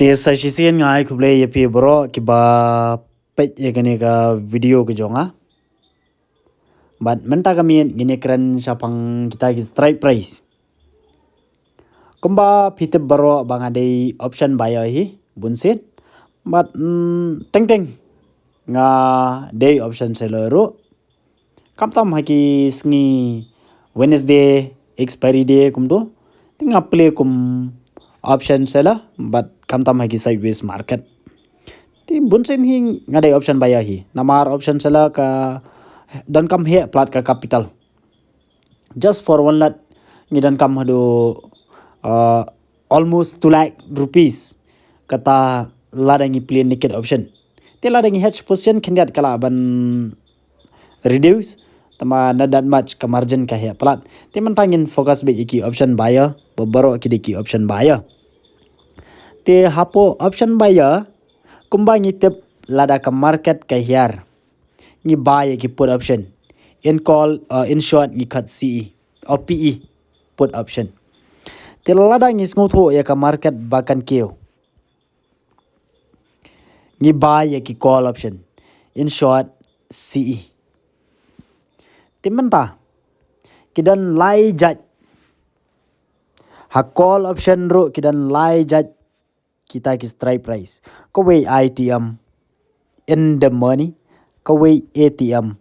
Te sa sisian ngai kuble ye pi bro ki ba pet ye kene ka video ke jonga. But menta kami gini keren sapang kita ki strike price. Kumba pite bro bang ade option buy hi bunsit. But teng teng nga day option seller kam tam haki sngi Wednesday expiry day kumdo tinga play kum option seller but kam tam haki sideways market ti bunsen hi ngade option buy hi namar option seller ka dan kam he plat ka capital just for one lot ni dan kam hado almost 2 lakh rupees kata ladangi play naked option te ladangi hedge position kendiat kala ban reduce tama na that much ka margin ka he plat te mentangin focus be iki option buyer bobaro kidiki option buyer te hapo option buyer kumbangi tip lada ka market ka hiar ni buy ki put option in call in short ni cut CE or PE put option te lada ngi smutho ya ka market bakan keo ni buy ki call option in short CE timenta kidan lai jaj ha call option ro kidan lai jaj kita ki strike price ko way ITM in the money ko way ATM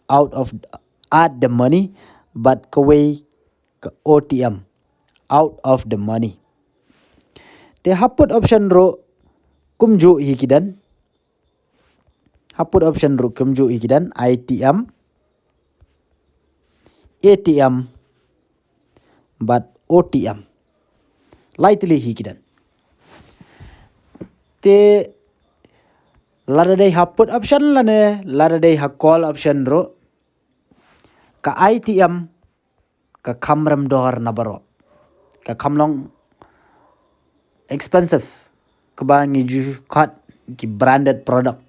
out of at the money but ko way OTM out of the money te haput option ro kumju hikidan haput option ro kumju hikidan ITM ATM but OTM lightly hikidan te lada day haput option lane lada day ha call option ro ka ITM ka kamram dor na baro ka kamlong expensive ka ba ngi ju kat ki branded product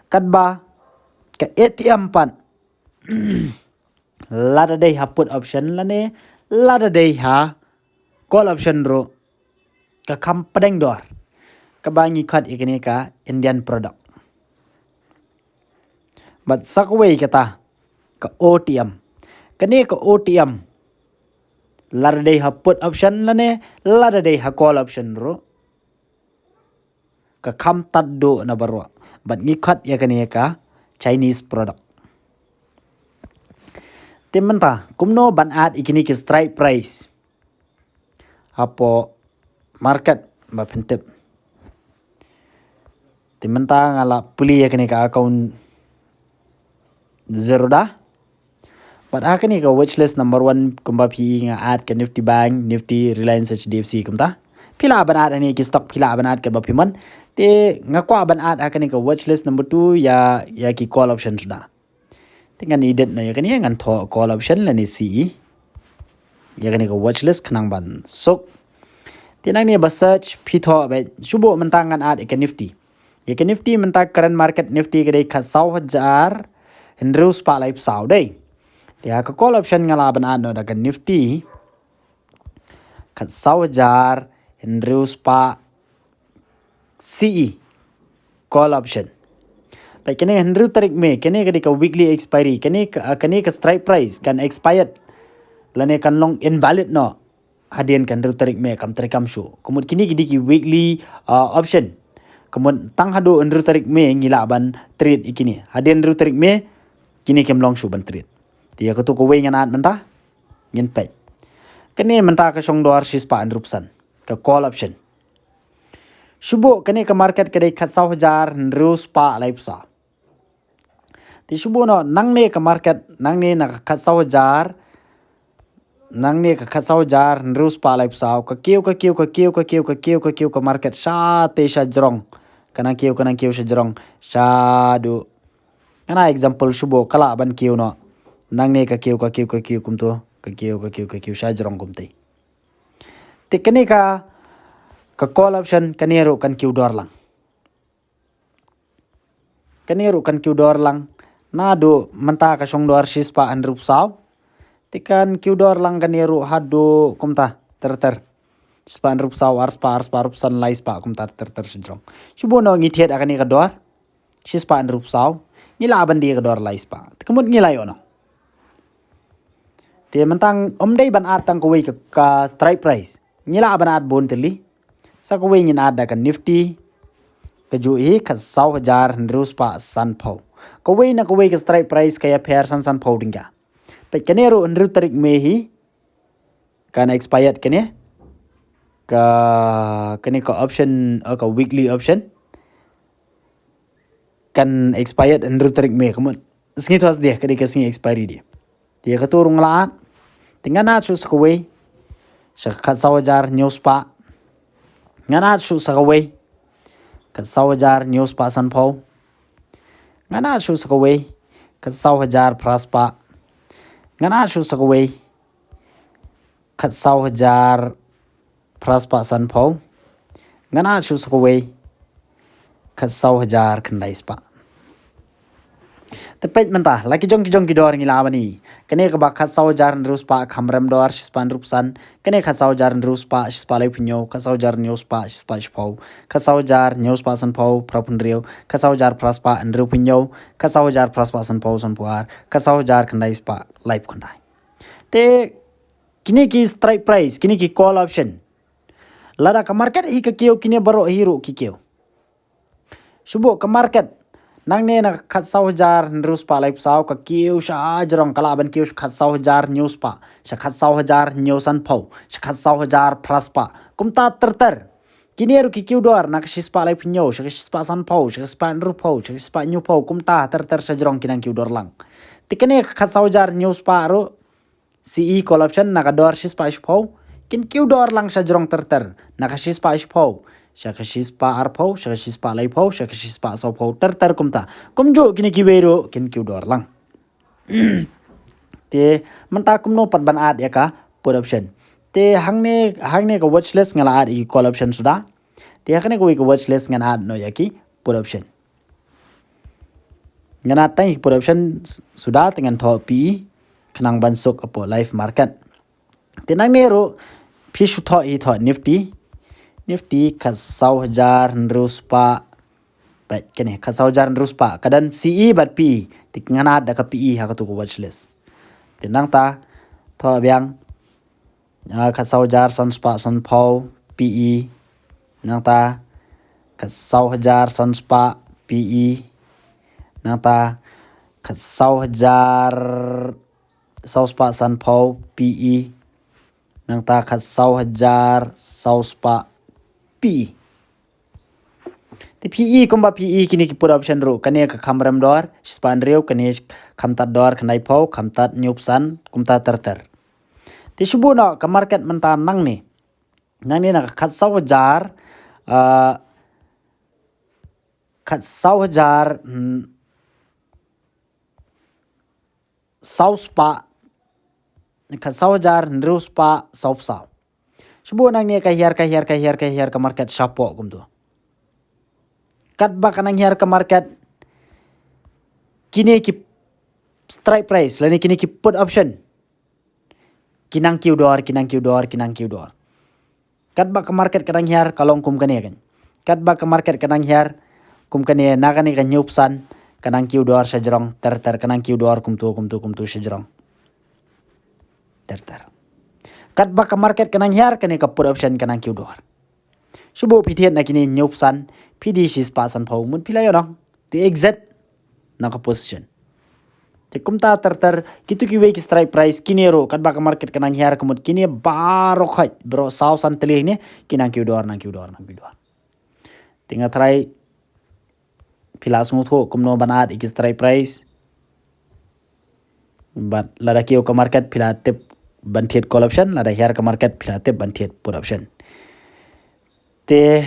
kat ba ka ATM pan lada day ha put option lane lada day ha call option ro ka kam padeng dor ka ba ngi kat ikene ka Indian product but sakway kata ka OTM kane ka OTM lada day ha put option lane lada day ha call option ro ka kam taddo na barwa but ngi kat ya kane ka Chinese product timenta kumno ban ad ikini ki strike price apo market ba pentep timenta ngala puli ya kane ka account zero da but akani ka watchlist number 1 kumba pi nga ad ka Nifty Bank Nifty Reliance HDFC kumta pila ban ad ani ki stock pila ban ad ka ba piman te nga kwa ban ad akani ka watchlist number 2 ya ki call option sudah dengan idet na yakani ngan tho call option la ni CE yakani ka watchlist khanang ban sok tinang ni ba search pitho ba subo mentangan ad ka Nifty ya ka Nifty menta current market Nifty ka dei kha 100,000 henrus pa live sau dei ya ka call option ngala ban ad no da ka Nifty kha 100,000 henrus pa CE call option kene Henry tarik me kene ka weekly expiry kene ka strike price kan expired lane kan long invalid no hadian kan Henry tarik me kam tarik show kumud kini ki weekly option kumud tang hado Henry tarik me ngila ban trade ikini hadian Henry tarik me kini kem long show ban trade dia ka to ko we ngan ad menta ngin pe kene menta ka song dor shispa andrupsan ka call option shubo kene ka market ka dei khat 100,000 Henry pa live sa ti subo no nang ne ka market nang ne na khat 100,000 nang ne ka khat 100,000 rus pa live sao ka keu ka market sha te sha jrong kana keu sha jrong sha do kana example subo kala ban keu no nang ne ka keu kum to ka keu sha jrong kum te te kane ka call option kanero kan keu dor lang nado menta ka song dor shispa andrup saw tikan kiudor lang kanero hado kumta ter span rup sau arspa rup san lai spa kum tar ter sejong shubo no ngi thiet akani ka dor shi span rup sau ngila ban di ka dor lai spa kemut ngila yo no te mentang dei ban at tang ko wi ka strike price ngila ban at bon teli sa ko wi ngin ada ka nifty ka ju hi ka 100,000 spa san pho ko wi na ko wi ka strike price kaya pair san pho dinga pe kanero nru tarik me hi kan expired kene ka option ka weekly option kan expired nru tarik me kamun sngi tos dia kadi ka sngi expiry dia dia ka turung laat tingana chu skaway sa ka 100,000 news pa ngana chu sakaway ka 100,000 news pa san pho ngana chu sakaway ka 100,000 pras pa ngana chu sakaway ka 100,000 pras pa san pho ngana chu sakaway ka 100,000 khandai spa te pej menta laki jong ki dor ngi lawani kene ka ba ka 100,000 rus pa khamram dor span rup san kene ka 100,000 rus pa spa lai punyo ka 100,000 news pa spa pho ka 100,000 news pa san pho prapun riu ka 100,000 pras pa andru punyo ka 100,000 pras pa san pho san puar ka 100,000 khandai spa live khandai te kini ki strike price kini ki call option lada ka market hi ka kio kini baro hero ki kio shubo ka market nang ne na khat 100,000 news pa live sao ka kio sha jarong kala ban kio khat 100,000 news pa sha khat 100,000 news san pho sha khat 100,000 pras pa kumta ter kini ru ki kio dor na ka spa live nyo sha spa san pho sha spa ru pho sha spa nyu pho kumta ter sha jarong kinang kio dor lang tikene khat 100,000 news pa ro CE call option na ka dor spa pho kin kio dor lang sha jarong ter na ka spa pho shaka shispa arpho shaka shispa laipho shaka shispa sopho ter kumta kumjo kini kiwero kin kiu dor lang te menta kumno pat ban ad ya ka put option te hangne ka watch list ngala ad i call option suda te hakne ko i watch list ngana ad no ya ki put option ngana tai put option suda dengan tho pi khnang ban sok apo live market te nang nero phi shu tho i tho nifty ka 100,000 ruspa baik kene ka 100,000 ruspa kadan CE bat P tik ngana da ka PE ha ka tu ko watch list tinang ta tho byang ka 100,000 san spa san pho PE nang ta ka 100,000 san spa PE nang ta ka 100,000 sau spa san pho PE nang ta ka 100,000 sau spa PE te PE kumba PE kini ki put option ro kane ka khamram dor span reu kane khamtat dor khanai pho khamtat nyupsan kumta ter te shubu no ka market menta nang ni na khat 100,000 khat 100,000 sau spa khat 100,000 reu spa sau shubu nang ni ka hiar ka market shapo kumtu kat ba kanang hiar ka market kini ki strike price lani kini ki put option kinang kiu dor kat ba ka market kanang hiar kalong kum kane kan kat ba ka market kanang hiar kum kane na kane ka nyupsan kanang kiu dor sajrong ter kanang kiu dor kumtu sajrong ter kat ba ka market kanang hiar kane ka put option kanang kiu dor shubo pithiet na kini nyupsan PD shis pasan phau mun pilayo no the exact na ka position te kumta ter kitu ki we ki strike price kinero kat ba ka market kanang hiar kumut kini baro khat bro saw san tele ne kinang kiu dor tinga try pilas ngutho kumno banat ik strike price but lada kiu ka market pilate ban thiet call option lada hiar ka market pilate ban thiet put option te